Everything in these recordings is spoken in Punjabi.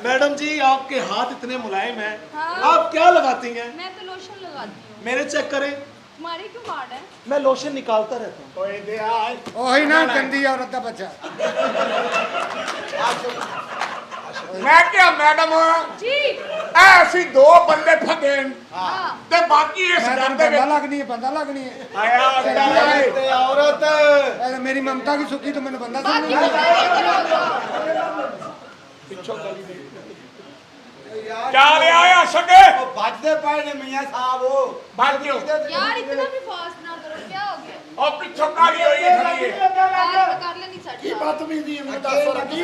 मैडम जी आपके हाथ इतने मुलायम हैं। हाँ। आप क्या लगाती हैं? मैं तो लोशन लगाती हूँ। मेरे चेक करें। तुम्हारी क्यों हार्ड है? मैं लोशन निकालता रहता हूँ। ਉਹੀ ਨਾ ਗੰਦੀ ਔਰਤ ਦਾ ਬੱਚਾ। मैं क्या मैडम जी ऐसी दो बंदे फगे हाँ ते बाकी इस ਮੈਂ घर ਤੈਨੂੰ दे ਬੰਦਾ ਲੱਗਣੀ ਹੈ ਬੰਦਾ ਲੱਗਣੀ ਹੈ। आया औरत ਇਹ ਮੇਰੀ ਮਮਤਾ ਕੀ ਸੁੱਕੀ ਤੂੰ ਮੈਨੂੰ ਬੰਦਾ बाकी ਸਮਝੀ। क्या ले आया सके बजते पड़े ने मियां साहब हो भाग दियो यार इतना भी फास्ट ना करो, क्या हो गया? और पिछो काली हुई है खड़ी है यार कर ले नहीं सकता। बदतमीजी है, मुझे दस रखी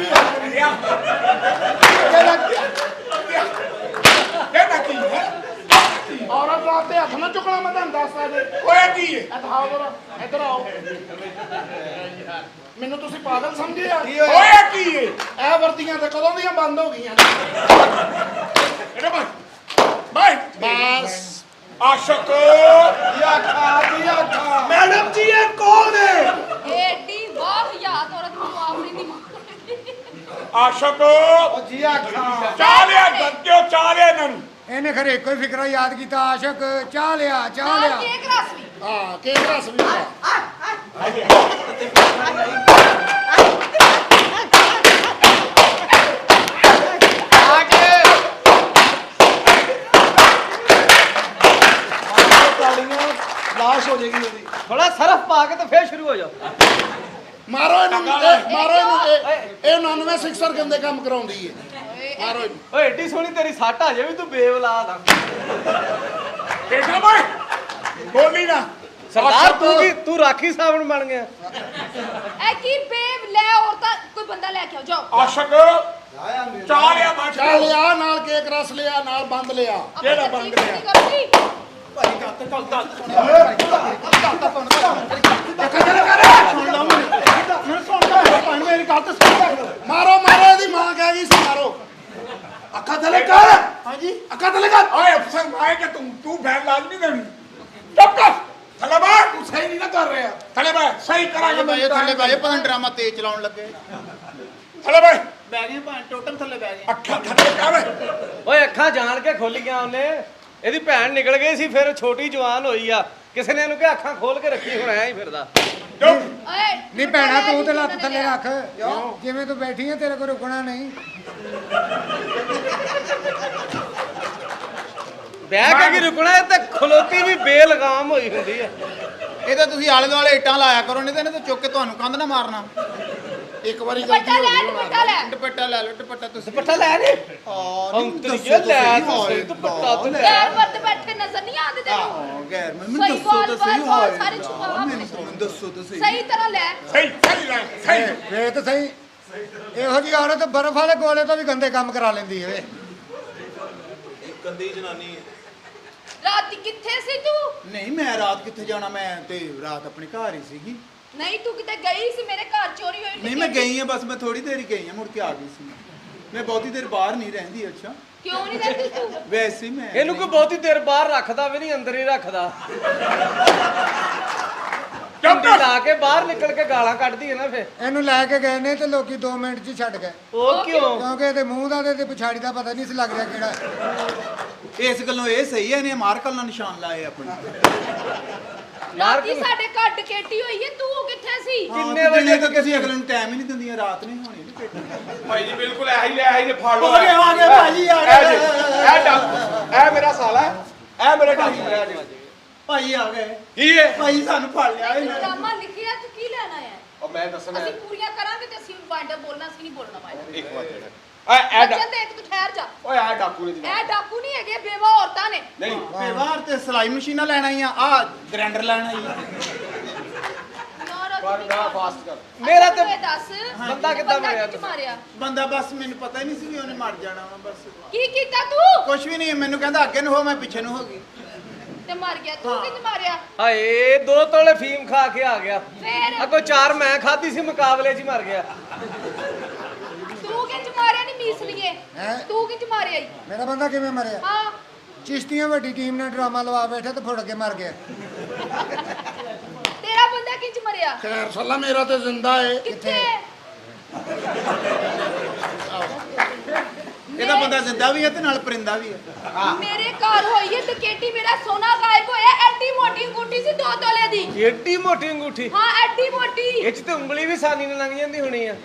क्या ना की है औरत रात हथ ना चुकना मैं तुम दस दे ओए की है इधर आओ मैनू तुसी पागल समझे आ ओए की है ਇਹ ਵਰਦੀਆਂ ਤੇ ਕਦੋਂ ਦੀਆਂ ਬੰਦ ਹੋ ਗਈਆਂ अरे भाई भाई ਬਸ आशिक मैडम जी ये कौन है? एडी वाह याद औरत को आखरी नहीं मारती। आशिक जी आखा चाले गद्दियो चाले नन ਇਹਨੇ ਖਰੇ ਇੱਕੋ ਹੀ ਫਿਕਰਾ ਯਾਦ ਕੀਤਾ ਆਸ਼ਕ ਚਾਹ ਲਿਆ ਚਾਹ हाँ, ਲਿਆ। केक रसमी। हाँ केक रस भी है। लाश हो जाएगी मेरी। थोड़ा सरफ पा के तो फिर शुरू हो जाओ। मारो इन्हें मारो इन्हें ए 99 सिक्सर गंदे काम कराउंदी है मारो इन्हें। ओए एडी सोहनी तेरी सट आ जाए भी तू बेऔलाद आ। देखा भाई बोली ना सरदार तू राखी सावण बन गया। ए की बेब ले औरता कोई बंदा लेके आओ जाओ। आशिक चाले मार चाह लिया नाल केक रस लिया नाल बंद लिया केड़ा बंद लिया मारो मारो दी मां कह गई सी मारो अखा थले कर। हां जी अखा थले कर। ओए अफसर भाई के तू बैन लाज नहीं देनी चुप कर थले बैठ तू सही नहीं ना कर रहा थले बैठ सही करांगे भाई थल्ले भाई पता ड्रामा तेज चलाउन लगे थले बैठ बह गए भाई टोटल थल्ले बह गए अखा थले कर ਓਏ ਅੱਖਾਂ ਜਾਣ ਕੇ ਖੋਲੀਆਂ ਉਹਨੇ। ਇਹਦੀ ਭੈਣ ਨਿਕਲ ਗਈ ਸੀ ਫਿਰ ਛੋਟੀ ਜਵਾਨ ਹੋਈ ਆ ਕਿਸੇ ਨੇ ਇਹਨੂੰ ਕਿ ਅੱਖਾਂ ਖੋਲ ਕੇ ਰੱਖੀ ਹੁਣ ਐ ਹੀ ਫਿਰਦਾ। चुप ओए ਨਹੀਂ ਭੈਣਾ ਤੂੰ ਤੇ ਲੱਤ ਥੱਲੇ ਰੱਖ ਜਿਵੇਂ ਤੂੰ ਬੈਠੀ ਹੈ ਤੇਰੇ ਕੋਲ ਰੁਕਣਾ ਨਹੀਂ। ਬਹਿ ਕੇ ਕੀ ਰੁਕਣਾ ਇਹ ਤਾਂ ਖਲੋਤੀ ਵੀ ਬੇਲਗਾਮ ਹੋਈ ਹੁੰਦੀ ਆ। ਇਹ ਤਾਂ ਤੁਸੀਂ ਆਲੇ ਦੁਆਲੇ ਇੱਟਾਂ ਲਾਇਆ ਕਰੋ ਨਹੀਂ ਤਾਂ ਇਹਨੇ ਤਾਂ ਚੁੱਕ ਕੇ ਤੁਹਾਨੂੰ ਕੰਧ ਨਾ ਮਾਰਨਾ एक बारी दुपट्टा ले दुपट्टा ले। ਦੁਪੱਟਾ ਲੈ ਲਓ ਦੁਪੱਟਾ ਤੁਸੀਂ ਦੁਪੱਟਾ ਲੈ ਨੀ ਹੁਣ ਤੂੰ ਇਹ ਲੈ ਤੂੰ ਦੁਪੱਟਾ ਤੂੰ ਲੈ। गैर मर्द बैठे नजर नहीं आते तेनू? ਗੈਰ ਮੈਨੂੰ सही ਦੱਸੋ बाल ਤਾਂ बाल ਸਹੀ बाल ਹੋਏ सारे छुपा ਮੈਨੂੰ ਦੱਸੋ ਤਾਂ ਸਹੀ सही तरह ले। सही सही ले सही ਵੇ ਤਾਂ ਸਹੀ ਇਹੋ ਜਿਹੀ ਔਰਤ ਬਰਫ਼ ਵਾਲੇ ਗੋਲੇ ਤੋਂ ਵੀ ਗੰਦੇ ਕੰਮ ਕਰਾ ਲੈਂਦੀ ਹੈ ਵੇ। रात किथे सी तू? ਨਹੀਂ ਮੈਂ ਰਾਤ ਕਿੱਥੇ ਜਾਣਾ ਮੈਂ ਤੇ ਰਾਤ ਆਪਣੇ ਘਰ ਹੀ ਸੀਗੀ नहीं तू किते गई सी मेरे घर चोरी हुई। ਨਹੀਂ ਮੈਂ ਗਈ ਆ ਬਸ ਮੈਂ ਥੋੜੀ ਦੇਰ ਹੀ ਗਈ ਆ ਮੁੜ ਕੇ ਆ ਗਈ ਸੀ ਮੈਂ ਬਹੁਤੀ ਦੇਰ ਬਾਹਰ ਨਹੀਂ ਰਹਿੰਦੀ ਅੱਛਾ क्यों नहीं रहती तू? ਵੈਸੇ ਹੀ ਮੈਂ ਇਹਨੂੰ ਕੋਈ ਬਹੁਤੀ ਦੇਰ ਬਾਹਰ ਰੱਖਦਾ ਵੀ ਨਹੀਂ ਅੰਦਰ ਹੀ ਰੱਖਦਾ। ਚੁੰਡੀ ਲਾ ਕੇ ਬਾਹਰ ਨਿਕਲ ਕੇ ਗਾਲਾਂ ਕੱਢਦੀ ਹੈ ਨਾ ਫੇ। ਇਹਨੂੰ ਲੈ ਕੇ ਗਏ ਨੇ ਤੇ ਲੋਕੀ 2 ਮਿੰਟ 'ਚ ਹੀ ਛੱਡ ਗਏ ਉਹ ਕਿਉਂ? ਕਿਉਂਕਿ ਇਹਦੇ ਮੂੰਹ ਦਾ ਤੇ ਪਿਛਾੜੀ ਦਾ ਪਤਾ ਨਹੀਂ ਸੀ ਲੱਗ ਰਿਹਾ ਕਿਹੜਾ। ਇਸ ਗੱਲੋਂ ਇਹ ਸਹੀ ਹੈ ਇਹਨੇ ਮਾਰਕਲ ਨਾਲ ਨਿਸ਼ਾਨ ਲਾਏ ਆਪਣੇ राती साडे घर डकैती हुई है, तू किथे सी? ਕਿੰਨੇ ਦਿਨੇ ਵਜੇ ਤਾਂ ਤੁਸੀਂ ਅਗਲੇ ਨੂੰ ਟਾਈਮ ਹੀ ਨਹੀਂ ਦਿੰਦੀਆਂ ਰਾਤ ਨਹੀਂ ਹੋਣੀ ਨਹੀਂ ਪੇਟ भाई जी बिल्कुल ऐ ही ले फाड़ लो ਆ ਗਏ ਭਾਜੀ ਆ ए जी ए डाकू ए मेरा साला है ए मेरे डाकू है ਭਾਈ ਆ ਗਏ ये है ਭਾਈ ਸਾਨੂੰ ਫੜ ਲਿਆ ड्रामा लिखिया तू की लेना है? और मैं दसना ਅਸੀਂ ਪੂਰੀਆਂ ਕਰਾਂਗੇ ਤੇ ਅਸੀਂ ਵਾਂਡਾ ਬੋਲਣਾ ਸੀ ਨਹੀਂ ਬੋਲਣਾ ਪਾਇਆ। एक बात है ਬੱਚੇ ਦੇਖ ਤੂੰ ਠਹਿਰ ਜਾ। ओए आ डाकू ने ਇਹ ਡਾਕੂ ਨਹੀਂ ਹੈਗੇ, ਬੇਵਾ ਔਰਤਾਂ ਨੇ। नहीं ਬਾਹਰ ਤੇ ਸਲਾਈ ਮਸ਼ੀਨਾਂ ਲੈਣਾ ਹੀ ਆ ਗ੍ਰੈਂਡਰ ਲੈਣਾ ਹੀ बड़ा फास्ट कर ਮੇਰਾ ਤੇ ਦੱਸ ਬੰਦਾ ਕਿੱਦਾਂ ਮਰਿਆ ਕਿੱਥੇ ਮਾਰਿਆ? ਬੰਦਾ ਬਸ ਮੈਨੂੰ ਪਤਾ ਹੀ ਨਹੀਂ ਸੀ ਵੀ ਉਹਨੇ ਮਰ ਜਾਣਾ ਵਾ ਬਸ ਕੀ ਕੀਤਾ ਤੂੰ? ਕੁਝ ਵੀ ਨਹੀਂ ਮੈਨੂੰ ਕਹਿੰਦਾ ਅੱਗੇ ਨੂੰ ਹੋ ਮੈਂ ਪਿੱਛੇ ਨੂੰ ਹੋ ਗਈ ਤੇ ਮਰ ਗਿਆ ਤੂੰ। ਕਿੱਥੇ ਮਾਰਿਆ? ਹਾਏ 2 ਤੋਲੇ ਫੀਮ ਖਾ ਕੇ ਆ ਗਿਆ। ਫੇਰ ਅੱਗੋਂ 4 ਮੈਂ ਖਾਧੀ ਸੀ ਮੁਕਾਬਲੇ 'ਚ ਹੀ ਮਰ ਗਿਆ। ਤੂੰ ਕਿੰਜ ਮਾਰਿਆ ਨਹੀਂ ਮੀਸ ਲਈਏ? ਹੈਂ? ਤੂੰ ਕਿੰਜ ਮਾਰਿਆ ਈ? ਮੇਰਾ ਬੰਦਾ ਕਿਵੇਂ ਮਰਿਆ? ਹਾਂ ਚਿਸ਼ਤੀਆਂ ਵੱਡੀ ਟੀਮ ਨੇ ਡਰਾਮਾ ਲਵਾ ਬੈਠਾ ਤੇ ਫੁੜ ਕੇ ਮਰ ਗਿਆ। ਤੇਰਾ ਬੰਦਾ ਕਿੰਜ ਮਰਿਆ? खैर सल्ला मेरा तो जिंदा है। ਕਿੱਥੇ? ਇਹਦਾ ਬੰਦਾ ਜ਼ਿੰਦਾ ਵੀ ਹੈ ਤੇ ਨਾਲ ਪਰਿੰਦਾ ਵੀ ਹੈ। ਮੇਰੇ ਘਰ ਹੋਈ ਹੈ ਡਕੈਤੀ, ਮੇਰਾ ਸੋਨਾ ਗਾਇਬ ਹੋਇਆ। ਐਡੀ ਮੋਟੀ ਅੰਗੂਠੀ ਸੀ 2 ਤੋਲੇ ਦੀ। ਏਡੀ ਮੋਟੀ ਅੰਗੂਠੀ, ਹਾਂ ਐਡੀ ਮੋਟੀ। ਇਹ ਚ ਤੇ ਉਂਗਲੀ ਵੀ ਸਾਨੀ ਨਾਲ ਲੰਘ ਜਾਂਦੀ ਹੋਣੀ ਆ।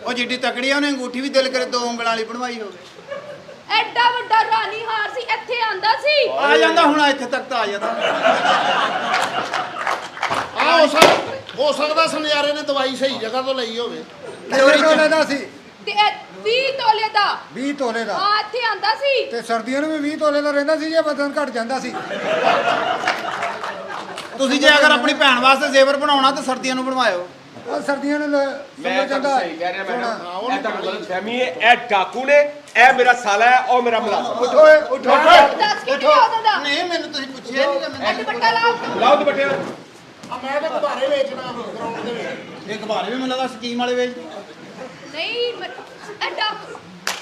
ਉਹ ਜਿੱਡੀ ਤਕੜੀ ਆ ਉਹਨੇ ਅੰਗੂਠੀ ਵੀ ਦਿਲ ਕਰੇ 2 ਉਂਗਲਾਂ ਵਾਲੀ ਬਣਵਾਈ ਹੋਵੇ। ਐਡਾ ਵੱਡਾ ਰਾਣੀ ਹਾਰ ਸੀ, ਇੱਥੇ ਆਂਦਾ ਸੀ। ਆ ਜਾਂਦਾ ਹੁਣ ਇੱਥੇ ਤੱਕ ਤਾਂ ਆ ਜਾਂਦਾ। ਹੋ ਸਕਦਾ ਸੁਨਿਆਰੇ ਨੇ ਦਵਾਈ ਸਹੀ ਜਗ੍ਹਾ ਤੋਂ ਲਈ ਹੋਵੇ। ਕਿੰਨੇ ਤੋਲੇ ਦਾ ਸੀ? ਤੇ ਇਹ 20 ਤੋਲੇ ਦਾ। 20 ਤੋਲੇ ਦਾ। ਹਾਂ ਇੱਥੇ ਆਂਦਾ ਸੀ। ਤੇ ਸਰਦੀਆਂ ਨੂੰ ਵੀ 20 ਤੋਲੇ ਦਾ ਰਹਿੰਦਾ ਸੀ ਜਾਂ ਬਦਨ ਘਟ ਜਾਂਦਾ ਸੀ? ਤੁਸੀਂ ਜੇ ਅਗਰ ਆਪਣੀ ਭੈਣ ਵਾਸਤੇ ਜ਼ੇਵਰ ਬਣਾਉਣਾ ਤਾਂ ਸਰਦੀਆਂ ਨੂੰ ਬਣਵਾਇਓ। ਉਹ ਸਰਦੀਆਂ ਨੂੰ ਮੈਂ ਸਮਝ ਤਾਂ ਜਾਂਦਾ। ਸਹੀ ਕਹਿ ਰਿਹਾ ਮੈਡਮ, ਇਹ ਤਾਂ ਗਲਤਫਹਿਮੀ ਹੈ। ਇਹ ਡਾਕੂ ਨੇ, ਇਹ ਮੇਰਾ ਸਾਲਾ ਹੈ, ਉਹ ਮੇਰਾ ਮੁਲਾਜ਼ਮ। ਉਠੋ ਓਏ, ਉਠੋ। ਦੱਸ ਕਿੱਥੇ ਆਉਂਦਾ ਦਾ? ਨਹੀਂ ਮੈਨੂੰ ਤੁਸੀਂ ਪੁੱਛਿਆ ਨਹੀਂ ਕਿ ਇਹ ਦੁਪੱਟਾ ਲਾਓ। ਲਾਓ ਦੁਪੱਟੇ। ਮੈਂ ਤਾਂ ਗੁਬਾਰੇ ਵੇਚਣਾ ਗਰਾਊਂਡ ਦੇ ਵਿੱਚ। ਇਹ ਘਬਾਰੇ ਵੀ ਮੈਨੂੰ ਲੱਗਦਾ ਸਕੀਮ ਵਾਲੇ ਵੇਚਦੇ। ਨਹੀਂ ਐਡਾ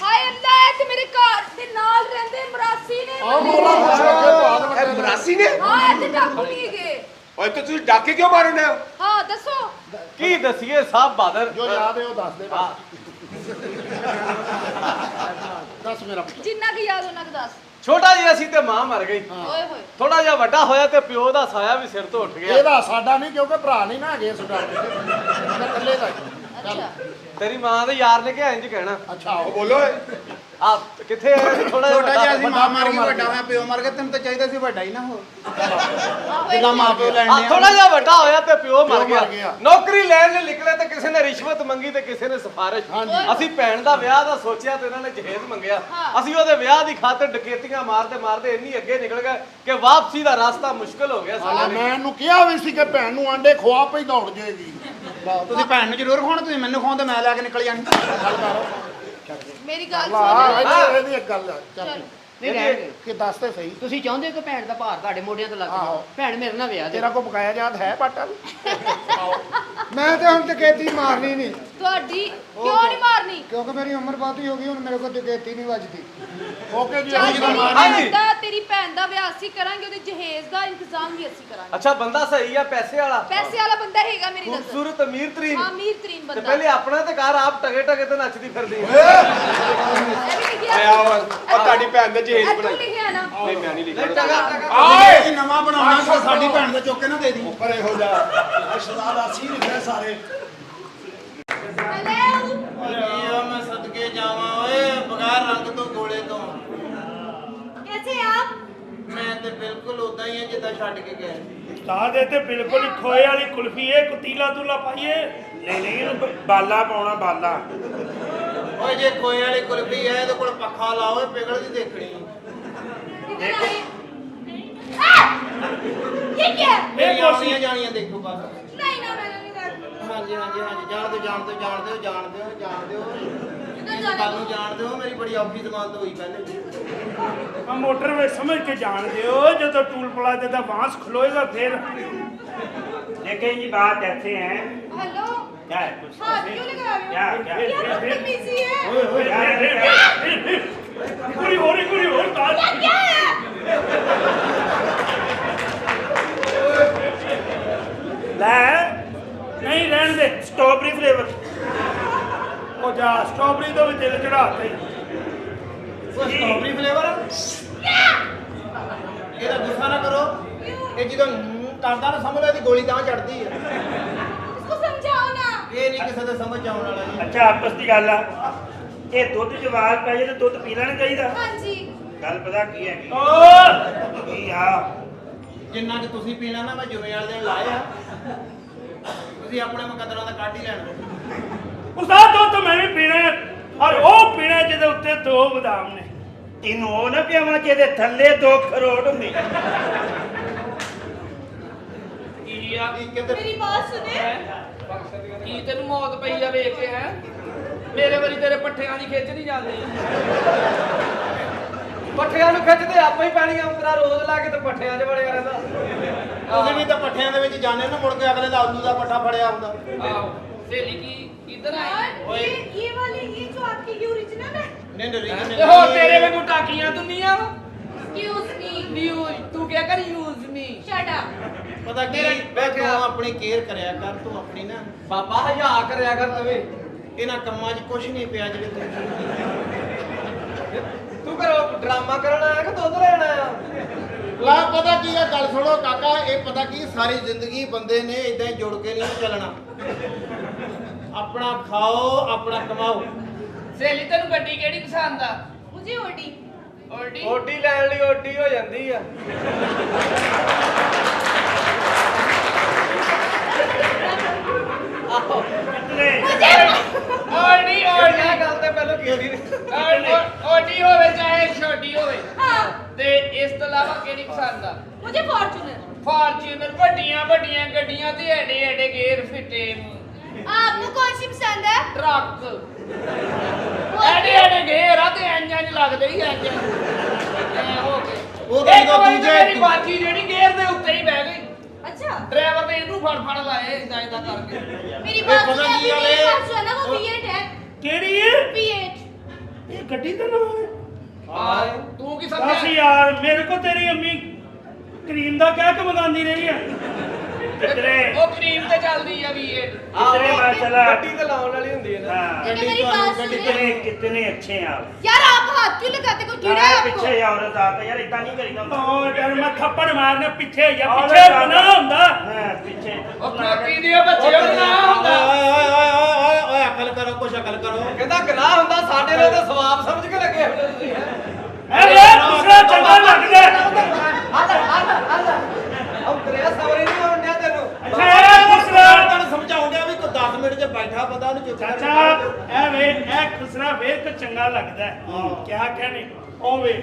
ਹਾਏ ਅੱਲਾ, ਇਹ ਤੇ ਮੇਰੇ ਘਰ ਦੇ ਨਾਲ ਰਹਿੰਦੇ ਮਰਾਸੀ ਨੇ। ਇਹ ਮਰਾਸੀ ਨੇ? ਹਾਂ ਇਹ ਤੇ ਡਾਕੂ ਨਹੀਂ ਗਏ। ਓਏ ਤੇ ਤੁਸੀਂ ਡਾਕੇ ਕਿਉਂ ਮਾਰਨ ਰਹੇ ਹੋ? ਹਾਂ ਦੱਸੋ। ਕੀ ਦਸੀਏ ਸਾਹਿਬ ਬਹਾਦਰ? ਜੋ ਯਾਦ ਹੈ ਉਹ ਦੱਸ ਦੇ ਬਸ। ਦੱਸ ਮੇਰਾ ਪੁੱਤ। ਜਿੰਨਾ ਕੀ ਯਾਦ ਉਹਨਾਂ ਨੂੰ ਦੱਸ। ਛੋਟਾ ਜਿਹਾ ਸੀ ਤੇ ਮਾਂ ਮਰ ਗਈ। ਓਏ ਹੋਏ। ਥੋੜਾ ਜਿਹਾ ਵੱਡਾ ਹੋਇਆ ਤੇ ਪਿਓ ਦਾ ਸਾਇਆ ਵੀ ਸਿਰ ਤੋਂ ਉੱਠ ਗਿਆ। ਇਹਦਾ ਸਾਡਾ ਨਹੀਂ, ਕਿਉਂਕਿ ਭਰਾ ਨਹੀਂ ਨਾ ਹੈਗੇ ਸੁਡਾ ਮੈਂ ਇਕੱਲੇ ਦਾ ਚੱਲ। ਅੱਛਾ ਤੇਰੀ ਮਾਂ ਦੇ ਯਾਰ ਨੇ ਕਿਹਾ ਇੰਜ ਕਹਿਣਾ। ਅੱਛਾ ਉਹ ਆਓ। ਬੋਲੋ ਓਏ। ਆ ਕਿੱਥੇ ਥੋੜਾ ਛੋਟਾ ਜਿਹਾ ਸੀ, ਮਾਂ ਮਰ ਗਈ, ਮਰ ਵੱਡਾ ਹੋਇਆ, ਪਿਓ ਮਰ ਗਿਆ। ਤੈਨੂੰ ਤਾਂ ਚਾਹੀਦਾ ਸੀ ਵੱਡਾ ਹੀ ਨਾ ਹੋ। ਆਹੋ ਇਹਦਾ ਮਾਂ ਪਿਓ ਲੈਣ ਡਿਆ। ਥੋੜਾ ਜਿਹਾ ਵੱਡਾ ਹੋਇਆ ਤੇ ਪਿਓ ਮਰ ਪਿਓ ਮਰ ਗਿਆ। ਗਿਆ। ਨੌਕਰੀ ਲੈਣ ਲਈ ਨਿਕਲੇ ਤੇ ਕਿਸੇ ਨੇ ਰਿਸ਼ਵਤ ਮੰਗੀ ਤੇ ਕਿਸੇ ਨੇ ਸਿਫਾਰਿਸ਼। ਹਾਂਜੀ। ਅਸੀਂ ਭੈਣ ਦਾ ਵਿਆਹ ਦਾ ਸੋਚਿਆ ਤੇ ਇਹਨਾਂ ਨੇ ਜਹੇਜ਼ ਮੰਗਿਆ। ਹਾਂ। ਅਸੀਂ ਉਹਦੇ ਵਿਆਹ ਦੀ ਖਾਤਰ ਡਕੈਤੀਆਂ ਮਾਰਦੇ ਮਾਰਦੇ ਇੰਨੀ ਅੱਗੇ ਨਿਕਲ ਗਏ ਕਿ ਵਾਪਸੀ ਦਾ ਰਸਤਾ ਮੁਸ਼ਕਲ ਹੋ ਗਿਆ ਹਾਲਾ ਸਾਡੇ ਲਈ। ਮੈਂ ਇਹਨੂੰ ਕਿਹਾ ਵੀ ਸੀ ਕਿ ਭੈਣ ਨੂੰ ਆਂਡੇ ਖਵਾ ਪਈ ਦੌੜ ਜਾਏਗੀ। ਤੁਸੀਂ ਭੈਣ ਨੂੰ ਜ਼ਰੂਰ ਖਵਾਉਣਾ, ਤੁਸੀਂ ਮੈਨੂੰ ਖਵਾਉਂਦੇ ਮੈਂ ਲੈ ਕੇ ਨਿਕਲ ਜਾਣੀ। ਮੇਰੀ ਗੱਲ ਵਾਹ ਸੁਣ। ਇਹਦੀ ਇੱਕ ਗੱਲ ਆ। ਚੱਲ ਨਹੀਂ ਰਹਿਣਗੇ। ਕਿ ਦੱਸ ਤੇ ਸਹੀ। ਤੁਸੀਂ ਚਾਹੁੰਦੇ ਹੋ ਕਿ ਭੈਣ ਦਾ ਭਾਰ ਤੁਹਾਡੇ ਮੋਢਿਆਂ ਤੋਂ ਲੱਗ ਆਹੋ। ਜਾਵੇ? ਭੈਣ ਮੇਰੇ ਨਾਲ ਵਿਆਹ ਦੇ। ਤੇਰਾ ਕੋ ਬਕਾਇਆ ਯਾਦ ਹੈ ਬਾਟਾ? ਮੈਂ ਤੇ ਹੁਣ ਡਕੈਤੀ ਮਾਰਨੀ ਨਹੀਂ, ਤੁਹਾਡੀ ਕਿਉਂ ਨਹੀਂ ਮਾਰਨੀ? ਕਿਉਂਕਿ ਮੇਰੀ ਉਮਰ ਬਹੁਤੀ ਹੋ ਗਈ, ਹੁਣ ਮੇਰੇ ਕੋਲ ਡਕੈਤੀ ਨਹੀਂ ਵੱਜਦੀ। ਓਕੇ ਜੀ। ਚੱਲ ਜਦੋਂ ਮਾਰ ਹਾਂਜੀ। ਤੇਰੀ ਭੈਣ ਦਾ ਵਿਆਹ ਅਸੀਂ ਕਰਾਂਗੇ, ਉਹਦੇ ਜਹੇਜ਼ ਦਾ ਇੰਤਜ਼ਾਮ ਵੀ ਅਸੀਂ ਕਰਾਂਗੇ। ਅੱਛਾ ਬੰਦਾ ਸਹੀ ਆ, ਪੈਸੇ ਵਾਲਾ, ਪੈਸੇ ਵਾਲਾ ਬੰਦਾ ਹੈਗਾ ਮੇਰੀ ਨਜ਼ਰ। ਖੂਬਸੂਰਤ ਅਮੀਰ ਤਰੀਨ। ਹਾਂ ਅਮੀਰ ਤਰੀਨ ਤੇ ਬੰਦਾ। ਪਹਿਲੇ ਆਪਣਾ ਤੇ ਘਰ ਆਪ ਟਗੇ ਟਗੇ ਤੇ ਨੱਚਦੀ ਫਿਰਦੀ। ਇਹ ਵੀ ਲਿਖਿਆ। ਆਇਆ ਓਏ, ਉਹ ਤੁਹਾਡੀ ਭੈਣ ਦੇ ਜਹੇਜ਼ ਇਹ ਤੂੰ ਬਣਾਈ। ਲਿਖਿਆ ਨਾ। ਨਹੀਂ ਮੈਂ ਨਹੀਂ ਲਿਖਿਆ। ਆਏ ਅਸੀਂ ਨਵਾਂ ਬਣਾਉਣਾ, ਤਾਂ ਸਾਡੀ ਭੈਣ ਦੇ ਚੁੱਕ ਕੇ ਨਾ ਦੇ ਦੀ। ਪਰ ਇਹੋ ਜਾ ਰਿਸ਼ਤੇਦਾਰ ਅਸੀਂ ਲਿਖਿਆ ਸਾਰੇ। हेलो ਮੈਂ ਸਦਕੇ ਜਾਵਾਂ ਓਏ, ਬਗੈਰ ਰੰਗ ਤੋਂ ਗੋਲੇ ਤੋਂ। कैसे आप? ਮੈਂ ਤੇ ਬਿਲਕੁਲ ਉਦਾਂ ਹੀ ਆ ਜਿੱਦਾਂ ਛੱਡ ਕੇ ਗਏ। ਉਸਤਾਦ ਇਹ ਤੇ ਬਿਲਕੁਲ ਹੀ ਖੋਏ ਵਾਲੀ ਕੁਲਫੀ ਏ, ਕੁਤੀਲਾ ਤੂਲਾ ਪਾਈਏ। ਨਹੀਂ ਨਹੀਂ ਇਹਨੂੰ ਬਾਲਾ ਪਾਉਣਾ, ਬਾਲਾ। ਓਏ ਜੇ ਖੋਏ ਵਾਲੀ ਕੁਲਫੀ ਹੈ ਇਹਦੇ ਕੋਲ ਪੱਖਾ ਲਾਓ, ਇਹ ਪਿਘਲਦੀ ਦੇਖਣੀ। इधर आइए। ये क्या है? ਮੇਰੀਆਂ ਆਉਣੀਆਂ ਜਾਣੀਆਂ ਦੇਖੋ ਬਸ। नहीं ना मैंने नहीं कहा। ਹਾਂਜੀ ਹਾਂਜੀ ਹਾਂਜੀ, ਜਾਣ ਦਿਓ ਜਾਣ ਦਿਓ ਜਾਣ ਦਿਓ ਜਾਣ ਦਿਓ ਜਾਣ ਦਿਓ। इधर ਇਸ जाने ਗੱਲ दो। ਨੂੰ ਜਾਣ ਦਿਓ, ਮੇਰੀ ਬੜੀ ਔਖੀ ਜ਼ਮਾਨਤ ਹੋਈ ਪਹਿਲੇ। ਆ ਮੋਟਰ ਵਿੱਚ ਸਮਝ ਕੇ ਜਾਣ ਦਿਓ, ਜਦੋਂ टूल प्लाजा का बांस खुलोएगा फिर। लेकिन ये बात ऐसे है। हेलो क्या है कुछ? हाथ क्यों लगा रहे हो? क्या क्या ये बदतमीजी है। पूरी हो रही बात। ये क्या है? ਲੈ ਨਹੀਂ ਰਹਿਣ ਦੇ, ਸਟ੍ਰਾਬੇਰੀ ਫਲੇਵਰ। ਉਹ ਜਾ ਸਟ੍ਰਾਬੇਰੀ ਤੋਂ ਵੀ ਦਿਲ ਚੜਾਤੇ। ਉਹ ਸਟ੍ਰਾਬੇਰੀ ਫਲੇਵਰ ਇਹਦਾ ਗੁੱਸਾ ਨਾ ਕਰੋ, ਇਹ ਜਦੋਂ ਕਰਦਾ ਨਾ ਸਮਝ ਲਓ ਇਹਦੀ ਗੋਲੀ ਤਾਂ ਚੜਦੀ ਹੈ। इसको समझाओ ना। ਇਹ ਨਹੀਂ ਕਿਸੇ ਦੇ ਸਮਝ ਆਉਣ ਵਾਲਾ ਜੀ। ਅੱਛਾ ਆਪਸ ਦੀ ਗੱਲ ਆ, ਇਹ ਦੁੱਧ ਜਵਾਲ ਪੈ ਜੇ ਤੇ ਦੁੱਧ ਪੀ ਲੈਣਾ ਚਾਹੀਦਾ। हाँ जी। ਗੱਲ ਪਤਾ ਕੀ ਹੈ ਕੀ ਆ? ਜਿੰਨਾ ਕਿ ਤੁਸੀਂ ਪੀਣਾ ਨਾ, ਮੈਂ ਜੁਮੇ ਵਾਲੇ ਦਿਨ ਲਾਇਆ। ਤੁਸੀਂ ਆਪਣੇ ਮੁਕੱਦਰਾਂ ਦਾ ਕੱਢ ਹੀ ਲੈਣਾ। ਉਸਤਾਦ ਦੁੱਧ ਤਾਂ ਮੈਂ ਵੀ ਪੀਣਾ ਹੈ, ਔਰ ਉਹ ਪੀਣਾ ਜਿਹਦੇ ਉੱਤੇ 2 ਬਦਾਮ ਨੇ। ਇਹਨੂੰ ਉਹ ਨਾ ਪਿਆਵਾਂ ਜਿਹਦੇ ਥੱਲੇ 2 ਕਰੋੜ ਹੁੰਦੀ। ਕੀ ਆ? ਕੀ ਕਹਿੰਦੇ मेरी बात सुने। ਕੀ ਤੈਨੂੰ ਮੌਤ ਪਈ ਆ ਵੇਖ ਕੇ? ਹੈ ਮੇਰੇ ਵਾਰੀ ਤੇਰੇ ਪੱਠਿਆਂ ਦੀ ਖਿੱਚ ਨਹੀਂ ਜਾਂਦੀ। ਪੱਠਿਆਂ ਨੂੰ ਖਿੱਚਦੇ ਆਪੇ ਹੀ ਪੈਣੀਆਂ ਉਂਗਲਾਂ ਰੋਜ਼ ਲਾ ਕੇ ਤੇ ਪੱਠਿਆਂ 'ਚ ਵੜਿਆ ਰਹਿੰਦਾ। ਤੁਸੀਂ ਵੀ ਤਾਂ ਪੱਠਿਆਂ ਦੇ ਵਿੱਚ ਜਾਂਦੇ ਨਾ, ਮੁੜ ਕੇ ਅਗਲੇ ਦਾ ਆਲੂ ਦਾ ਪੱਠਾ ਫੜਿਆ ਹੁੰਦਾ। ਆਹੋ ਸਹੇਲੀ ਕੀ ਇਧਰ ਆਈ? ये वाली ये जो आपकी ये ओरिजिनल है। ਨਹੀਂ ਨਹੀਂ ਤੇ ਹੋਰ ਤੇਰੇ ਵਾਂਗੂ ਟਾਕੀਆਂ ਦੁਨੀਆ ਵਾ। Excuse me. ਨਿਊਜ਼ ਤੂੰ ਕਿਆ ਕਰ ਯੂਜ਼ ਮੀ। Shut up. ਪਤਾ ਕੀ, ਤੂੰ ਆਪਣੀ ਕੇਅਰ ਕਰਿਆ ਕਰ, ਤੂੰ ਆਪਣੀ ਨਾ ਬਾਬਾ ਹਯਾ ਕਰਿਆ ਕਰ ਤਵੇ। ਇਹਨਾਂ ਕੰਮਾਂ 'ਚ ਕੁਝ ਨਹੀਂ ਪਿਆ ਜਿਹੜੇ ਤੂੰ ਤੂੰ ਘਰੋਂ ਡਰਾਮਾ ਕਰਨ ਆਇਆ ਕਿ ਦੁੱਧ ਲੈਣ ਆਇਆ? ਲਾ ਪਤਾ ਕੀ ਆ, ਗੱਲ ਸੁਣੋ ਕਾਕਾ, ਇਹ ਪਤਾ ਕੀ ਸਾਰੀ ਜ਼ਿੰਦਗੀ ਬੰਦੇ ਨੇ ਇਦਾਂ ਜੁੜ ਕੇ ਨਹੀਂ ਚੱਲਣਾ। ਆਪਣਾ ਖਾਓ, ਆਪਣਾ ਕਮਾਓ। ਸਹੇਲੀ ਤੈਨੂੰ ਗੱਡੀ ਕਿਹੜੀ ਪਸੰਦ ਆ? ਮੁਝੇ ਓਡੀ ਓਡੀ? ਓਡੀ ਲੈਣ ਲਈ ਓਡੀ ਹੋ ਜਾਂਦੀ ਆ। ਆਹੋ ਕਿਤਨੇ ਓਡੀ ਓਡੀ ਇਹ ਗੱਲ ਤੇ ਪਹਿਲਾਂ ਕੀਤੀ ਨਹੀਂ। ਓਡੀ ਹੋਵੇ ਚਾਹੇ ਛੋਟੀ ਹੋਵੇ, हाँ ਤੇ ਇਸ ਤੋਂ ਇਲਾਵਾ ਕਿਹੜੀ ਪਸੰਦ ਆ? मुझे फॉर्च्यूनर। ਫਾਰਚੂਨਰ, ਵੱਡੀਆਂ ਵੱਡੀਆਂ ਗੱਡੀਆਂ ਤੇ ਐਡੇ ਐਡੇ ਗੇਅਰ ਫਿੱਟੇ आपको कौन सी पसंद है? ਟਰੱਕ, ਐਡੇ ਐਡੇ ਗੇਅਰ ਆ ਤੇ ਇੰਜਨ ਲੱਗਦੇ ਹੀ ਇੰਜਨ ਹੋ ਗਏ। ਉਹ ਤਾਂ ਇੱਕ ਵਾਰੀ ਦੂਜੇ- ਤਾਂ ਮੇਰੀ ਬਾਜੀ ਜਿਹੜੀ ਗੇਅਰ ਦੇ ਉੱਤੇ ਹੀ ਬਹਿ ਗਈ, अच्छा ਡਰਾਈਵਰ ਨੇ ਇਹਨੂੰ ਫੜ ਲਾਏ ਇਦਾਂ ਇਦਾਂ ਕਰਕੇ। मेरी ये बात पता सुनो, नहीं अभी वाले- मेरी बात सुनो ना, वो V8 है। ਕਿਹੜੀ ਹੈ V8 ਇਹ ਗੱਡੀ ਦਾ ਨਾਮ ਹੈ ਹਾਂ, ਤੂੰ ਕੀ ਬਸ ਸਮਝਿਆ? ਯਾਰ ਮੇਰੇ ਕੋ ਤੇਰੀ ਅੰਮੀ ਕਰੀਮ ਦਾ ਕਹਿ ਕੇ ਮੰਗਾਉਂਦੀ ਰਹੀ ਆ ਕਿਤਨੇ ਉਹ ਕਰੀਮ ਤੇ ਚੱਲਦੀ ਆ V8। कितने में चला? ਗੱਡੀ ਤੇ ਲਾਉਣ ਵਾਲੀ ਹੁੰਦੀ ਹੈ ਨਾ। लेकिन गड्डी मेरी तो- बात गड्डी सुनिए। कितने अच्छे हैं आप यार आप हाथ क्यों लगाते, कोई कीड़ा है आपको? पीछे औरत आता यार इतना नहीं करेगा ਯਾਰ ਮੈਂ ਥੱਪੜ ਮਾਰਨੇ ਪਿੱਛੇ ਜਾਂ और ਪਿੱਛੇ ਬਣਾ ਹੁੰਦਾ। पीछे ਉਹ ਖੋਤੀ ਦੀ ਬੱਚੇ ਨੂੰ ਨਾ ਹੁੰਦਾ। ਓਏ ਅਕਲ ਕਰੋ, ਕੁਛ ਅਕਲ ਕਰੋ। ਕਹਿੰਦਾ ਗਨਾਹ ਹੁੰਦਾ, ਸਾਡੇ ਨਾਲ ਤਾਂ ਸਵਾਬ ਸਮਝ ਕੇ ਲੱਗੇ ਹੁੰਦੇ ਤੁਸੀਂ ਹੈਂ। अरे दूसरा चंगा लग गया ਉਹ ਤੇਰੇ ਸਵਰੇ ਨਹੀਂ ਆਉਣ ਡਿਆ ਤੈਨੂੰ। अच्छा ये दूसरा ਤੁਹਾਨੂੰ ਸਮਝਾਉਣ ਡਿਆ ਵੀ ਕੋਈ 10 ਮਿੰਟ 'ਚ ਬੈਠਾ ਬੰਦਾ ਉਹਨੂੰ ਚੁੱਪ चाचा ए वे ए खुसरा वेख के चंगा लगदा है क्या कहने ओ वे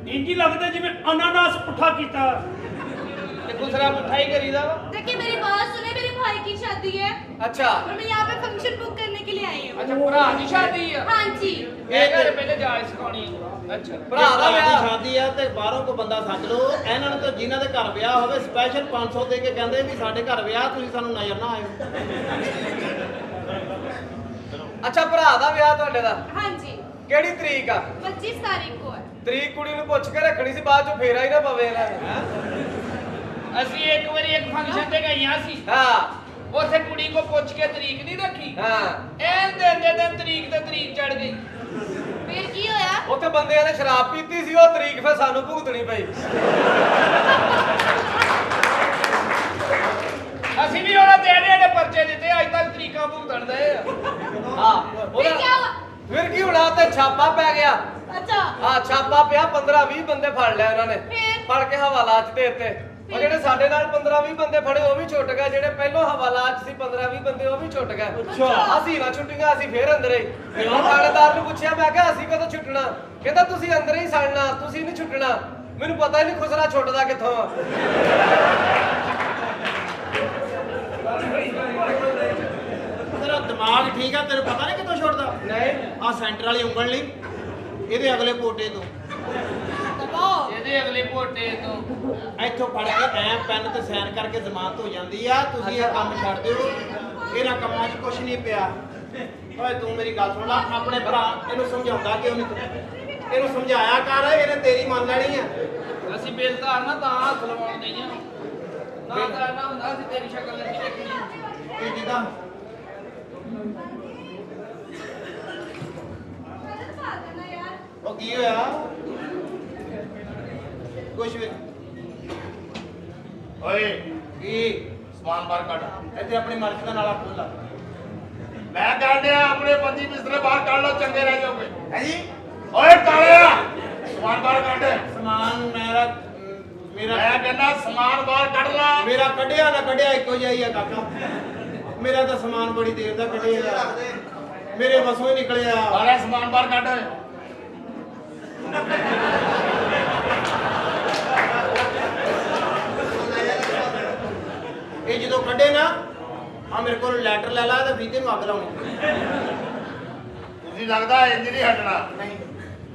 इंजी लगदा जिवें अनानास पुठा कीता ਤੇ ਖੁਸਰਾ ਪੁੱਠਾ ਹੀ ਕਰੀਦਾ ਵਾ। देखिए मेरी बात सुने, मेरे भाई की शादी है ਅੱਛਾ और मैं यहाँ पे फंक्शन बुक करने के लिए आई हूँ। ਅੱਛਾ, ਭਰਾ ਦੀ ਸ਼ਾਦੀ ਆ? हाँ जी। ਇਹ ਘਰ ਪਹਿਲੇ ਜਾਇਜ਼ ਸਿਖਾਉਣੀ। ਅੱਛਾ, ਭਰਾ ਦਾ ਦੀ ਵਿਆਹ। ਸ਼ਾਦੀ ਆ ਤੇ ਬਾਹਰੋਂ ਕੋ ਬੰਦਾ ਸੱਦ ਲਓ। ਇਹਨਾਂ ਨੂੰ ਤਾਂ ਜਿਨ੍ਹਾਂ ਦੇ ਘਰ ਵਿਆਹ ਹੋਵੇ ਸਪੈਸ਼ਲ 500 ਦੇ ਕੇ ਕਹਿੰਦੇ ਵੀ ਸਾਡੇ ਘਰ ਵਿਆਹ, ਤੁਸੀਂ ਸਾਨੂੰ ਨਜ਼ਰ ਨਾ ਆਇਓ। ਅੱਛਾ ਭਰਾ ਦਾ ਵਿਆਹ ਤੁਹਾਡੇ ਦਾ हाँ जी ਕਿਹੜੀ ਤਰੀਕ ਆ? 25 तारीख को है। ਤਰੀਕ ਕੁੜੀ ਨੂੰ ਪੁੱਛ ਕੇ ਰੱਖਣੀ ਸੀ, ਬਾਅਦ ਚ ਫੇਰਾ ਹੀ ਨਾ ਪਵੇ ਇਹਨਾਂ ਨੂੰ। ਅਸੀਂ ਇੱਕ ਵਾਰੀ ਇੱਕ ਫੰਕਸ਼ਨ ਤੇ ਗਈਆਂ ਸੀ, ਹਾਂ ਉੱਥੇ ਕੁੜੀ ਕੋ ਪੁੱਛ ਕੇ ਤਰੀਕ ਨਹੀਂ ਰੱਖੀ। ਹਾਂ ਐਨ ਦਿਨ ਦੇ ਦਿਨ ਤਰੀਕ ਤੇ ਤਰੀਕ ਚੜ ਗਈ। फिर की होया? ਉੱਥੇ ਬੰਦਿਆਂ ਨੇ ਸ਼ਰਾਬ ਪੀਤੀ ਸੀ, ਉਹ ਤਰੀਕ ਫਿਰ ਸਾਨੂੰ ਭੁਗਤਣੀ ਪਈ। ਅਸੀਂ ਵੀ ਉਹਨਾਂ ਦੇ ਐਡੇ ਪਰਚੇ ਦਿੱਤੇ, ਅੱਜ ਤੱਕ ਤਰੀਕਾਂ ਭੁਗਤਣ ਦੇ ਆ। ਹਾਂ फिर क्या हुआ? ਫਿਰ ਕੀ ਹੋਣਾ, ਉੱਤੇ ਛਾਪਾ ਪੈ ਗਿਆ। अच्छा ਹਾਂ ਛਾਪਾ ਪਿਆ, 15-20 ਬੰਦੇ ਫੜ ਲਿਆ ਉਹਨਾਂ ਨੇ। ਫਿਰ? ਫੜ ਕੇ ਹਵਾਲਾਤ 'ਚ ਦੇ ਦਿੱਤੇ। ਉਹ ਜਿਹੜੇ ਸਾਡੇ ਨਾਲ 15-20 ਬੰਦੇ ਫੜੇ ਉਹ ਵੀ ਛੁੱਟ ਗਏ, ਜਿਹੜੇ ਪਹਿਲੋਂ ਹਵਾਲਾਤ 'ਚ ਸੀ 15-20 ਬੰਦੇ ਉਹ ਵੀ ਛੁੱਟ ਗਏ। ਅੱਛਾ। ਅਸੀਂ ਨਾ ਛੁੱਟੀਆਂ, ਅਸੀਂ ਫੇਰ ਅੰਦਰ ਹੀ। ਮੈਂ ਥਾਣੇਦਾਰ ਨੂੰ ਪੁੱਛਿਆ, ਮੈਂ ਕਿਹਾ ਅਸੀਂ ਕਦੋਂ ਛੁੱਟਣਾ? ਕਹਿੰਦਾ ਤੁਸੀਂ ਅੰਦਰ ਹੀ ਸੜਨਾ, ਤੁਸੀਂ ਨਹੀਂ ਛੁੱਟਣਾ। ਮੈਨੂੰ ਪਤਾ ਹੀ ਨਹੀਂ ਖੁਸਰਾ ਛੁੱਟਦਾ ਕਿੱਥੋਂ ਆ। ਤੇਰਾ ਦਿਮਾਗ ਠੀਕ ਆ, ਤੈਨੂੰ ਪਤਾ ਨਹੀਂ ਕਿੱਥੋਂ ਛੁੱਟਦਾ? ਨਹੀਂ ਆ ਸੈਂਟਰ ਵਾਲੀ ਉਂਗਲ ਨਹੀਂ, ਇਹਦੇ ਅਗਲੇ ਪੋਟੇ ਤੋਂ, दबाओ। ਇਹਦੇ ਅਗਲੇ ਪੋਟੇ ਤੋਂ ਇੱਥੋਂ ਫੜ ਕੇ ਐ ਪੈਨ ਤੇ ਸਾਈਨ ਕਰਕੇ ਜ਼ਮਾਨਤ ਹੋ ਜਾਂਦੀ ਆ। ਤੁਸੀਂ ਇਹ ਕੰਮ ਛੱਡ ਦਿਓ, ਇਹਨਾਂ ਕੰਮਾਂ 'ਚ ਕੁਛ ਨਹੀਂ ਪਿਆ। ਓਏ ਤੂੰ ਮੇਰੀ ਗੱਲ ਸੁਣ ਲੈ, ਆਪਣੇ ਭਰਾ ਇਹਨੂੰ ਸਮਝਾਉਂਦਾ ਕਿਉਂ ਨਹੀਂ? ਇਹਨੂੰ ਸਮਝਾਇਆ ਕਰ, ਇਹਨੇ ਤੇਰੀ ਮੰਨ ਲੈਣੀ ਆ। ਅਸੀਂ ਬੇਲਦਾਰ ਨਾ ਤਾਂ ਹੱਥ ਲਵਾਉਣ ਦਈਆਂ ਨਾ, ਤਾਂ ਨਾ ਹੁੰਦਾ ਅਸੀਂ ਤੇਰੀ ਸ਼ਕਲ ਨਹੀਂ ਦੇਖਣੀ। ਇਹ ਜਿੱਦਾਂ मैंने तो बात करना यार। ਉਹ ਕੀ ਹੋਇਆ? ਕੁਛ ਵੀ ਓਏ ਕੀ ਸਮਾਨ ਬਾਹਰ ਕੱਢ। ਇੱਥੇ ਆਪਣੀ ਮਰਜ਼ੀ ਦਾ ਨਾਲਾ ਖੋਲ ਲਾ। ਮੈਂ ਕਹਿੰਦਿਆ ਆਪਣੇ ਪੰਜੀ ਬਿਸਤਰੇ ਬਾਹਰ ਕੱਢ ਲਓ, ਚੰਗੇ ਰਹਿ ਜਾਓਗੇ। ਹੈ ਜੀ? ਓਏ ਕਾਲਿਆ ਸਮਾਨ ਬਾਹਰ ਕੱਢ। ਸਮਾਨ ਮੇਰਾ ਮੈਂ ਕਹਿੰਦਾ ਸਮਾਨ ਬਾਹਰ ਕੱਢ ਲਾ। ਮੇਰਾ ਕੱਢਿਆ ਨਾ ਕੱਢਿਆ ਇੱਕੋ ਜਿਹਾ ਹੀ ਆ ਕਾਕਾ। ਮੇਰਾ ਤਾਂ ਸਮਾਨ ਬੜੀ ਦੇਰ ਦਾ ਕੱਢਿਆ, ਮੇਰੇ ਵਸੋਂ ਹੀ ਨਿਕਲਿਆ। ਸਾਰਾ ਸਮਾਨ ਬਾਹਰ ਕੱਢ। ਇਹ ਜਦੋਂ ਕੱਢੇ ਨਾ, ਆ ਮੇਰੇ ਕੋਲ ਲੈਟਰ ਲੈ ਲਾ ਤੇ ਫੀਤੇ ਨੂੰ ਅੱਗ ਲਾਉਣੀ। ਤੁਸੀਂ ਲੱਗਦਾ ਇੰਜ ਨਹੀਂ ਹਟਣਾ। ਨਹੀਂ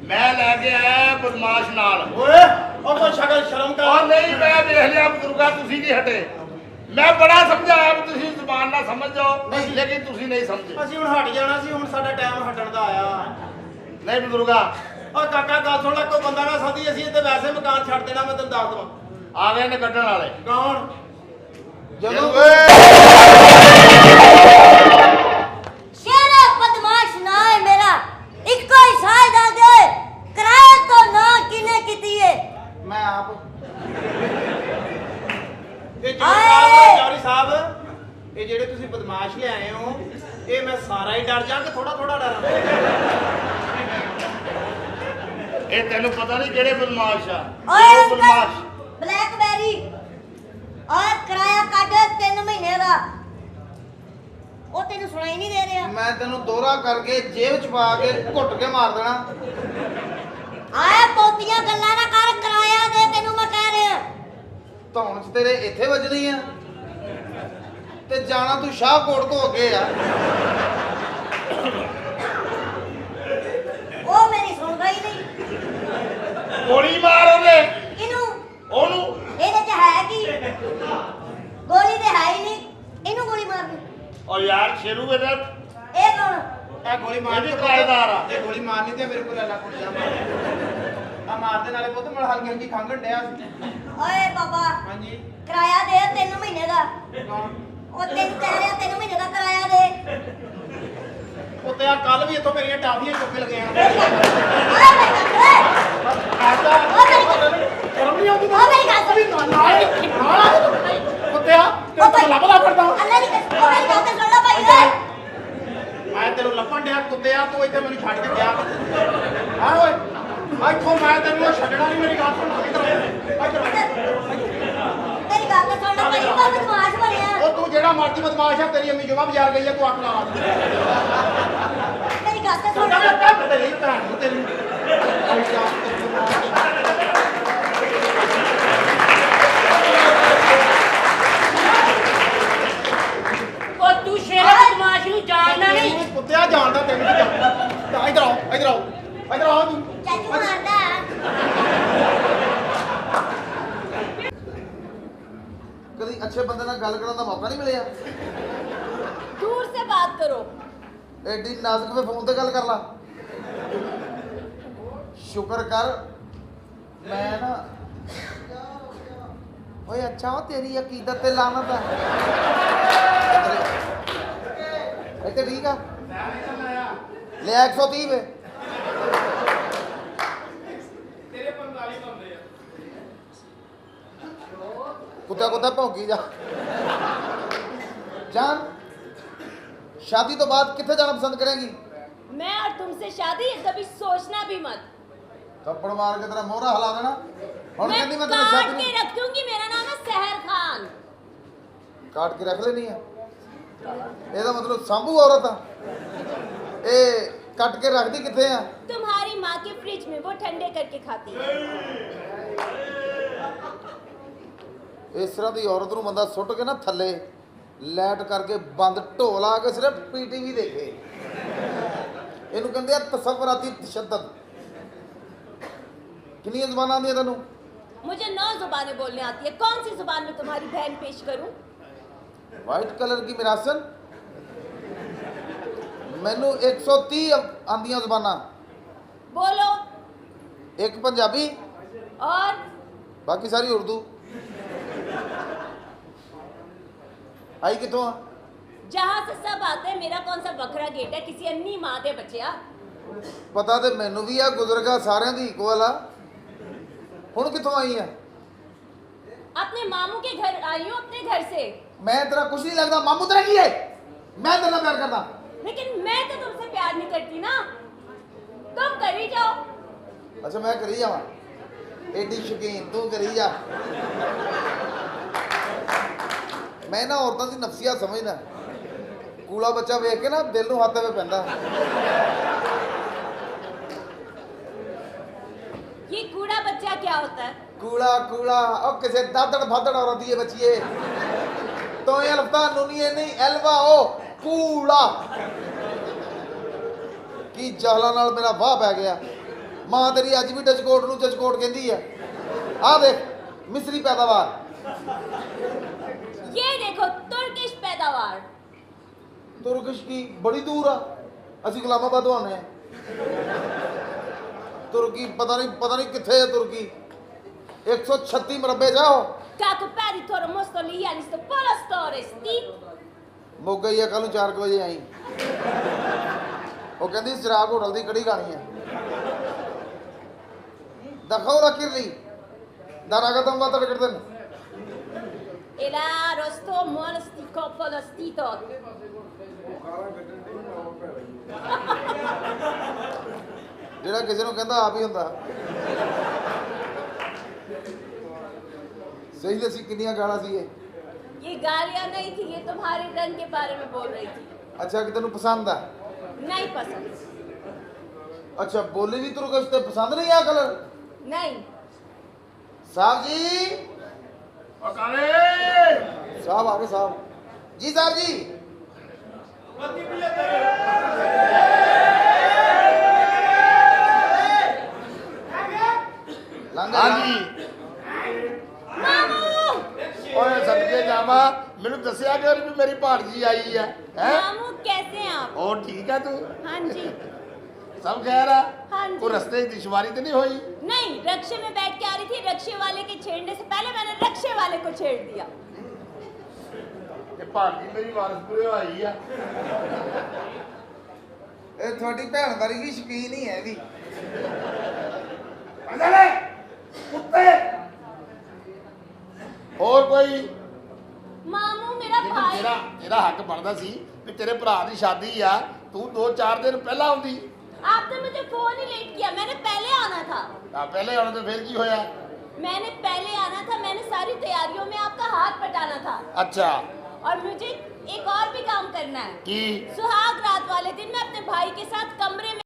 ਮੈਂ ਲੈ ਕੇ ਆਇਆ ਬਦਮਾਸ਼ ਨਾਲ। ਓਏ ਉਹ ਕੋਈ ਸ਼ਕਲ ਸ਼ਰਮ ਉਹ ਕਰ। ਨਹੀਂ, ਮੈਂ ਦੇਖ ਲਿਆ ਬਜ਼ੁਰਗਾ, ਤੁਸੀਂ ਨਹੀਂ ਹਟੇ। ਮੈਂ ਬੜਾ ਸਮਝਾਇਆ ਵੀ ਤੁਸੀਂ ਜ਼ੁਬਾਨ ਨਾਲ ਸਮਝ ਜਾਓ, ਨਹੀਂ। ਲੇਕਿਨ ਤੁਸੀਂ ਨਹੀਂ ਸਮਝੇ। ਅਸੀਂ ਹੁਣ ਹਟ ਜਾਣਾ ਸੀ, ਹੁਣ ਸਾਡਾ ਟਾਈਮ ਹਟਣ ਦਾ ਆਇਆ। ਨਹੀਂ ਬਜ਼ੁਰਗਾ, ਓ ਕਾਕਾ ਗੱਲ ਸੁਣ ਲੈ, ਕੋਈ ਬੰਦਾ ਨਾ ਸਦੀ, ਅਸੀਂ ਇੱਥੇ ਵੈਸੇ ਮਕਾਨ ਛੱਡ ਦੇਣਾ। ਮੈਂ ਤੈਨੂੰ ਦੱਸ ਦਵਾਂ। ਆ ਗਏ ਨੇ ਕੱਢਣ ਵਾਲੇ। ਕੌਣ? ਜਦੋਂ शेर बदमाश ना है मेरा, इको ही साल डाल दे ਬਦਮਾਸ਼ ਲਿਆਏ ਹੋ ਇਹ ਮੈਂ ਸਾਰਾ ਹੀ ਡਰ ਜਾ ਕਿ ਥੋੜਾ ਥੋੜਾ ਡਰਾਂ? ਇਹ ਤੈਨੂੰ ਪਤਾ ਨਹੀਂ ਕਿਹੜੇ ਬਦਮਾਸ਼ ਆ ਓਏ ਉਹ ਬਦਮਾਸ਼ ਬਲੈਕਬੈਰੀ ਓਏ ਕਿਰਾਇਆ ਕੱਢ 3 ਮਹੀਨੇ ਦਾ ਉਹ ਤੈਨੂੰ ਸੁਣਾਈ ਨਹੀਂ ਦੇ ਰਿਹਾ ਮੈਂ ਤੈਨੂੰ ਦੋਹਰਾ ਕਰਕੇ ਜੇਬ ਚ ਪਾ ਕੇ ਘੁੱਟ ਕੇ ਮਾਰ ਦੇਣਾ। ਆਏ ਪੋਤੀਆਂ ਗੱਲਾਂ ਨਾ ਕਰ ਕਿਰਾਇਆ ਦੇ ਤੈਨੂੰ ਮੈਂ ਕਹਿ ਰਿਹਾ ਧੌਣ ਚ ਤੇਰੇ ਇੱਥੇ ਵੱਜਣੀ ਆ ਤੇ ਜਾਣਾ ਤੂੰ ਸ਼ਾਹਕੋਟ ਤੋਂ ਅੱਗੇ ਆ। ਉਹ ਮੇਰੀ ਸੁਣਦਾ ਹੀ ਨਹੀਂ ਗੋਲੀ ਮਾਰ ਉਹਦੇ ਇਹਨੂੰ ਉਹਨੂੰ ਇਹਦੇ ਚ ਹੈ ਕੀ ਗੋਲੀ ਤੇ ਹੈ ਹੀ ਨਹੀਂ ਇਹਨੂੰ ਗੋਲੀ ਮਾਰ ਦੇ ਓ ਯਾਰ ਸ਼ੇਰੂ ਇਹਦਾ ਇਹ ਕੌਣ ਇਹ ਗੋਲੀ ਮਾਰਨੀ ਇਹ ਵੀ ਕਿਰਾਏਦਾਰ ਆ। ਇਹ ਗੋਲੀ ਮਾਰਨੀ ਤੇ ਮੇਰੇ ਕੋਲ ਲੈ ਲਾ ਕੁੱਟਿਆ ਮਾਰ ਆ ਮਾਰਦੇ ਨਾਲੇ ਪੁੱਤ ਮਲ ਹਲਕੀ ਹਲਕੀ ਖੰਘਣ ਡਿਆ ਸੀ। ਓਏ ਬਾਬਾ ਹਾਂਜੀ ਕਿਰਾਇਆ ਦੇ 3 ਮਹੀਨੇ ਦਾ ਕੌਣ? ਉਹ ਤੈਨੂੰ ਕਹਿ ਰਿਹਾ 3 ਮਹੀਨੇ ਦਾ ਕਿਰਾਇਆ ਦੇ ਉੱਤੇ ਆ ਕੱਲ ਵੀ ਇੱਥੋਂ ਮੇਰੀਆਂ ਟਾਫੀਆਂ ਚੁੱਕ ਕੇ ਲਗੇ ਆ। ਓਏ ਮੇਰੀ ਗੱਲ ਕੁੱਤਿਆ ਤੈਨੂੰ ਲੱਭਦਾ ਫਿਰਦਾ ਅੱਲਾ ਦੀ ਕਸਮ ਓਏ ਮੇਰੀ ਗੱਲ ਤੇ ਸੁਣ ਲੈ ਭਾਈ ਓਏ ਮੈਂ ਤੈਨੂੰ ਲੱਭਣ ਡਿਆ ਕੁੱਤਿਆ ਤੂੰ ਇੱਥੇ ਮੈਨੂੰ ਛੱਡ ਕੇ ਗਿਆ ਹਾਂ ਓਏ ਇੱਥੋਂ ਮੈਂ ਤੈਨੂੰ ਛੱਡਣਾ ਨਹੀਂ। ਮੇਰੀ ਗੱਲ ਸੁਣ ਇੱਧਰ ਤੇਰੀ ਗੱਲ ਤੇ ਸੁਣ ਲੈ ਭਾਈ ਉਹ ਬਦਮਾਸ਼ ਬਣਿਆ ਉਹ ਤੂੰ ਜਿਹੜਾ ਮਰਜ਼ੀ ਬਦਮਾਸ਼ ਆ ਤੇਰੀ ਅੰਮੀ ਜਮਾ ਬਾਜ਼ਾਰ ਗਈ ਆ ਤੂੰ ਅੱਖ ਲਾ ਤੇਰੀ ਗੱਲ ਤੇ ਸੁਣ ਲੈ ਤੇਰੀ ਭੈਣ ਨੂੰ ਤੇਰੀ ਉਹ ਤੂੰ ਸ਼ੇਰੇ ਬਦਮਾਸ਼ ਨੂੰ ਜਾਣਦਾ ਨਹੀਂ। ਕੁੱਤਿਆ ਜਾਣਦਾ ਤੈਨੂੰ ਨਹੀਂ ਜਾਣਦਾ। ਤਾਂ ਇੱਧਰ ਆਓ ਇੱਧਰ ਆਓ ਇੱਧਰ ਆਓ ਤੂੰ ਚਾਚੂ ਮਾਰਦਾ ਕਦੀ ਅੱਛੇ ਬੰਦੇ ਨਾਲ ਗੱਲ ਕਰਨ ਦਾ ਮੌਕਾ ਨਹੀਂ ਮਿਲਿਆ। दूर से बात करो। ਐਡੀ ਨਾਜ਼ੁਕ ਵੇ ਫੋਨ ਤੇ ਗੱਲ ਕਰ ਲਾ। ਸ਼ੁਕਰ ਕਰ ਮੈਂ ਨਾ ਓਏ ਅੱਛਾ ਉਹ ਤੇਰੀ ਅਕੀਦਤ ਤੇ ਲਾਨਤ ਹੈ। ਇੱਥੇ ਠੀਕ ਆ ਲੈ 130 ਵੇ ਤੇਰੇ 45 ਬੰਦੇ ਆ। ਕੁੱਤਾ ਕੁੱਤਾ ਭੌਂਕੀ ਜਾ ਜਾਨ शादी तो बाद कितने जाना पसंद करेंगी? मैं और तुमसे शादी कभी सोचना भी मत। थप्पड़ मार के तेरा मोहरा हिला देना। और मैं कहती मैं तेरी काट शादी के नहीं रख दूंगी। मेरा नाम है सहर खान। काट के रख लेनी है ਇਹਦਾ मतलब ਸੰਭੂ औरत ਆ ਇਹ ਕੱਟ ਕੇ ਰੱਖਦੀ ਕਿੱਥੇ ਆ? तुम्हारी माँ के फ्रिज में वो ठंडे करके खाती है। ਇਸ ਤਰ੍ਹਾਂ ਦੀ ਔਰਤ ਨੂੰ ਬੰਦਾ ਸੁੱਟ ਕੇ ਨਾ ਥੱਲੇ ਲੈਟ ਕਰਕੇ ਬੰਦ ਢੋਲ ਆ ਕੇ ਸਿਰਫ ਪੀਟੀਵੀ ਦੇਖੇ। ਇਹਨੂੰ ਕਹਿੰਦੇ ਆ ਤਸਵਰਾਤੀ ਤਸ਼ੱਦਦ। ਕਿੰਨੀਆਂ ਜ਼ਬਾਨਾਂ ਆਉਂਦੀਆਂ ਤੈਨੂੰ? मुझे 9 जुबानें बोलने आती है। कौन सी जुबान में तुम्हारी बहन पेश करूं? ਵਾਈਟ ਕਲਰ ਕੀ ਮਿਰਾਸਨ ਮੈਨੂੰ 130 ਆਉਂਦੀਆਂ ਜ਼ਬਾਨਾਂ। बोलो। ਇੱਕ ਪੰਜਾਬੀ और ਬਾਕੀ ਸਾਰੀ ਉਰਦੂ। आई कितों आ? जहाँ से सब आते हैं। मेरा कौन सा बकरा गेट है किसी अन्नी माँ दे बच्चिया। पता ते मैनू भी आ गुजरगा सारिਆਂ ਦੀ इक्वल आ। ਹੁਣ ਕਿੱਥੋਂ ਆਈ ਆ? अपने मामू के घर आई हूँ। अपने घर से। मैं तेरा कुछ नहीं लगता। मामू तेरा की है? मैं तेरे ਨਾਲ प्यार करता। लेकिन मैं तो तुमसे प्यार नहीं करती ना। तुम कर ही जाओ। अच्छा मैं करी जावा एडी शौकीन तू करी जा। मैं ना औरतों की नफसियत समझना। कूड़ा बच्चा वेख के ना दिल नूं हत्थ पे पैंदा। ये कूड़ा बच्चा क्या होता है? कूड़ा कूड़ा और किसे दादड़ भादड़ औरत दी है बच्ची तो ये लफ्ता नूनी नहीं एलवा ओ कूड़ा की जहला नाल मेरा वाह पै गया। मां तेरी अज भी डचकोट नूं चचकोट कहंदी है। आ देख मिस्री पैदावार। ये देखो तुर्किश पैदावार। तुर्किश की बड़ी दूर आ असी गुलामाबाद तो आने तुर्की पता नहीं किथे है तुर्की 136 मरबे जाओ Kako pedi toro mosto lijani sto pola stores ti? ਮੁੱਕ ਗਈ ਆ ਕੱਲ ਨੂੰ 4 ਵਜੇ ਆਈ। ਉਹ ਕਹਿੰਦੀ ਸ਼ਰਾਬ ਹੋਟਲ ਦੀ ਕੜੀ ਖਾਣੀ ਆ। ਦਖੌ ਰਕਿਰ ਲਈ ਦਾਰਾ ਕਦਮ ਵਾ ਤੜ ਕਰਦੇ ਨੇ E la rosto monastico polostito. ਜਿਹੜਾ ਕਿਸੇ ਨੂੰ ਕਹਿੰਦਾ ਆਪ ਹੀ ਹੁੰਦਾ। ਸਹੀ ਦੱਸੀ ਕਿੰਨੀਆਂ ਗਾਲਾਂ ਸੀ ਇਹ? ये गालियां नहीं थी, ये तुम्हारे रंग के बारे में बोल रही थी। ਅੱਛਾ ਕਿ ਤੈਨੂੰ ਪਸੰਦ ਆ? नहीं पसंद। ਅੱਛਾ ਬੋਲੀ ਵੀ ਤੈਨੂੰ ਕੁਛ ਤੇ ਪਸੰਦ ਨਹੀਂ ਆ ਕਲਰ? नहीं। ਸਾਹਿਬ ਜੀ ਕਾਲੇ ਸਾਹਿਬ ਆ ਗਏ ਸਾਹਿਬ ਜੀ। ਸਾਹਿਬ ਜੀ ਲੰਗਾ ਹਾਂਜੀ ਓਏ ਸਦਕੇ ਜਾਵਾ ਮੈਨੂੰ ਦੱਸਿਆ ਕਿ ਵੀ ਮੇਰੀ ਭਾਣਜੀ ਆਈ ਹੈ ਹੈ मामू कैसे हैं आप? ਹੋਰ ਠੀਕ ਹੈ ਤੂੰ हाँ जी। ਸਭ ਖੈਰ ਆ हाँ जी। ਕੋਈ ਰਸਤੇ ਦੀ ਦੁਸ਼ਵਾਰੀ ਤੇ ਨਹੀਂ ਹੋਈ नहीं, रक्षे में बैठ के आ रही थी, रक्षे वाले के छेड़ने से पहले मैंने रक्षे वाले को छेड़ दिया। ਤੇ ਭਾਣਜੀ ਮੇਰੀ ਵਾਰਸਪੁਰੇ ਆਈ ਆ ਇਹ ਤੁਹਾਡੀ ਭੈਣ ਵਾਲੀ ਵੀ ਸ਼ਕੀਨ ਹੀ ਹੈ ਵੀ। ਅਜਲੇ ਕੁੱਤੇ ਹੋਰ ਕੋਈ मामू मेरा भाई। ਤੇਰਾ ਹੱਕ ਬਣਦਾ ਸੀ ਵੀ ਤੇਰੇ ਭਰਾ ਦੀ ਸ਼ਾਦੀ ਆ ਤੂੰ 2-4 ਦਿਨ ਪਹਿਲਾਂ ਆਉਂਦੀ। आपने मुझे फोन ही लेट किया, मैंने पहले आना था। ਆ ਪਹਿਲੇ ਆਉਣ ਤੋਂ ਫਿਰ ਕੀ ਹੋਇਆ? मैंने पहले आना था, मैंने सारी तैयारियों में आपका हाथ बटाना था। ਅੱਛਾ और मुझे एक और भी काम करना है। ਕੀ? सुहाग रात वाले दिन मैं अपने भाई के साथ कमरे में